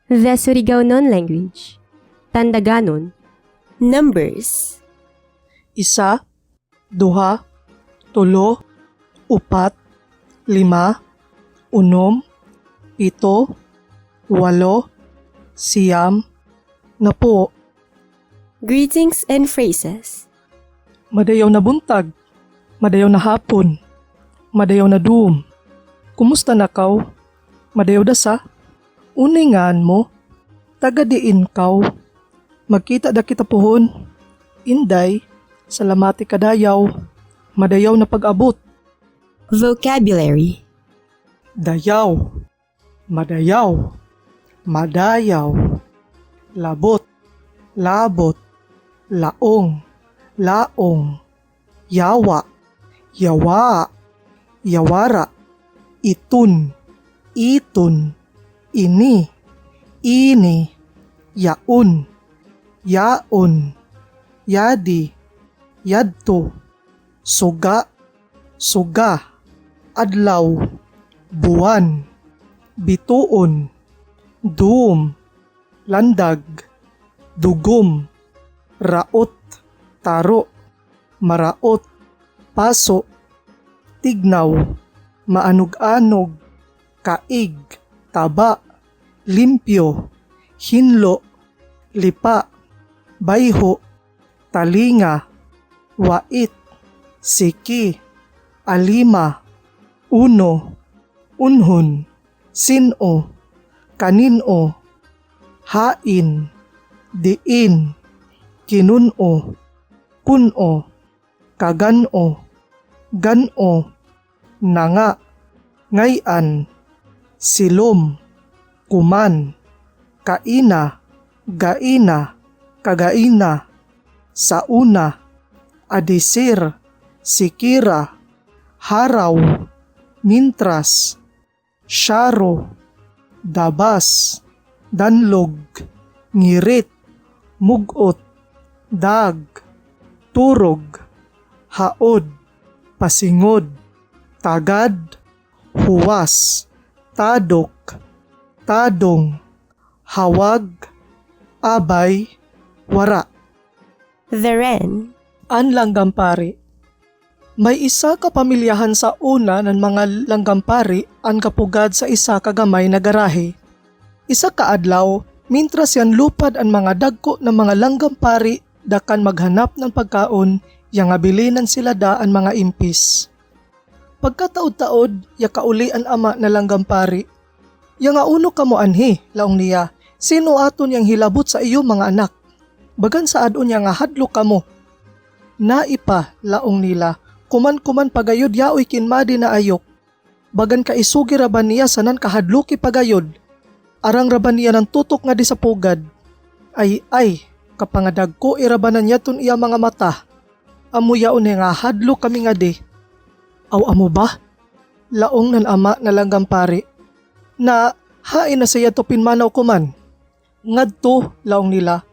The Surigao-non language. Tandaganon. Numbers. 1, 2, 3, 4, 5, 6, 7, 8, 9, 10. Greetings and phrases. Madayaw na buntag, madayaw na hapon, madayaw na duom. Kumusta na kaw? Madayaw da sa? Uningaan mo, tagadiin kaw. Magkita da kita pohon. Inday, salamati kadayaw, madayaw na pag-abot. Vocabulary. Dayaw, madayaw, madayaw, labot, labot, laong, laong, yawa, yawa, yawara, itun, itun, ini, ini, yaun, yaon, yadi, yadto, suga, suga, adlaw, buwan, bituon, duom, landag, dugom, raot, taro, maraot, paso, tignaw, maanog-anog, kaig, taba, limpyo, hinlo, lipa, bayho, talinga, wait, siki, alima, uno, unhon, sino, kanino, hain, diin, kinuno, kuno, kagano, gano, nanga, ngayan, silom, kuman, kaina, gaina, kagaina, sauna, adisir, sikira, haraw, mintras, syaro, dabas, danlog, ngirit, mugot, dag, turog, haod, pasingod, tagad, huwas, tadok, tadong, hawag, abay, wara. The Wren. Ang langgampari. May isa ka pamilyahan sa una ng mga langgampari ang kapugad sa isa kagamay na garahe. Isa ka adlaw, mintras yan lupad ang mga dagko ng mga langgampari dakan maghanap ng pagkaon, yang abilinan sila da ang mga impis. Pagkataod-taod, ya kauli ang ama na langgampari. Yang uno ka mo anhi, laong niya, sino aton yang hilabot sa iyo mga anak? Bagan sa adon yang hadlo ka mo. Naipa, laong nila, kuman-kuman pagayod yaoy kinmadi na ayok. Bagan ka isugi raban niya sanan kahadluki pagayod. Arang raban niya ng tutok nga di sa pugad. Ay, kapangadag ko irabanan niya tun iya mga mata. Amo yaon nga hadlo kami nga di. Aw amo ba? Laong nan ama na langgampari. Na hain na siya to pinmanaw kuman. Ngadto, laong nila,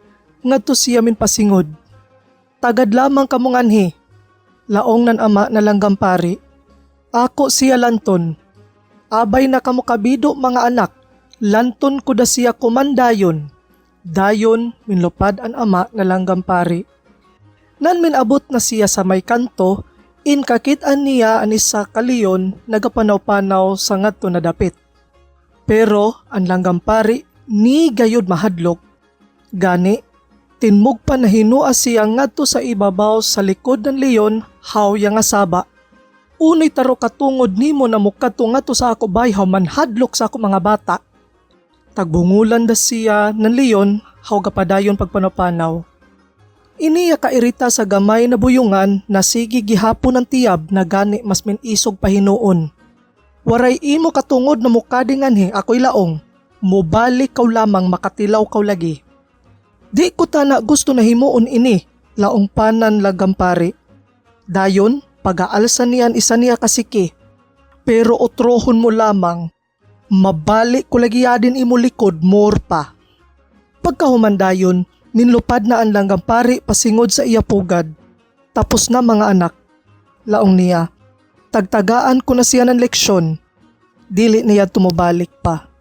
ngadto siya min pasingod. Tagad lamang kamunganhi. Laong nan ama na langgampari. Ako siya lanton. Abay na kamo kabido mga anak. Lanton ko da siya kumandayon. Dayon minlupad ang ama na langgampari. Nan minabot na siya sa may kanto, inkakitaan niya ang isa kaliyon nagapanaw-panaw sa ngadto na dapit. Pero ang langgampari ni gayud mahadlok. Gani, tinmug pa na hinua siya ngadto sa ibabaw sa likod ng leyon haw yang asaba. Unay taro katungod nimo na mukato ngadto sa ako bayhaw manhadlok sa ako mga bata. Tagbungulan da siya ng leyon haw gapadayon pagpanapanaw. Iniya kairita sa gamay na buyungan na sige gihapon ng tiyab na gani mas minisog pahinuon. Waray imo katungod na mukadingan ako'y laong. Mubalik kaw lamang makatilaw kaw lagi. Di ko tana gusto na himuon ini, laong panan langgampari. Dayon, pag-aalsan niyan isa niya kasiki. Pero otrohon mo lamang, mabalik ko lagi yadin imo likod more pa. Pagkahumandayon, ninlupad na ang langgampari pasingod sa iya pugad. Tapos na mga anak. Laong niya, tagtagaan ko na siya ng leksyon. Dili niya tumubalik pa.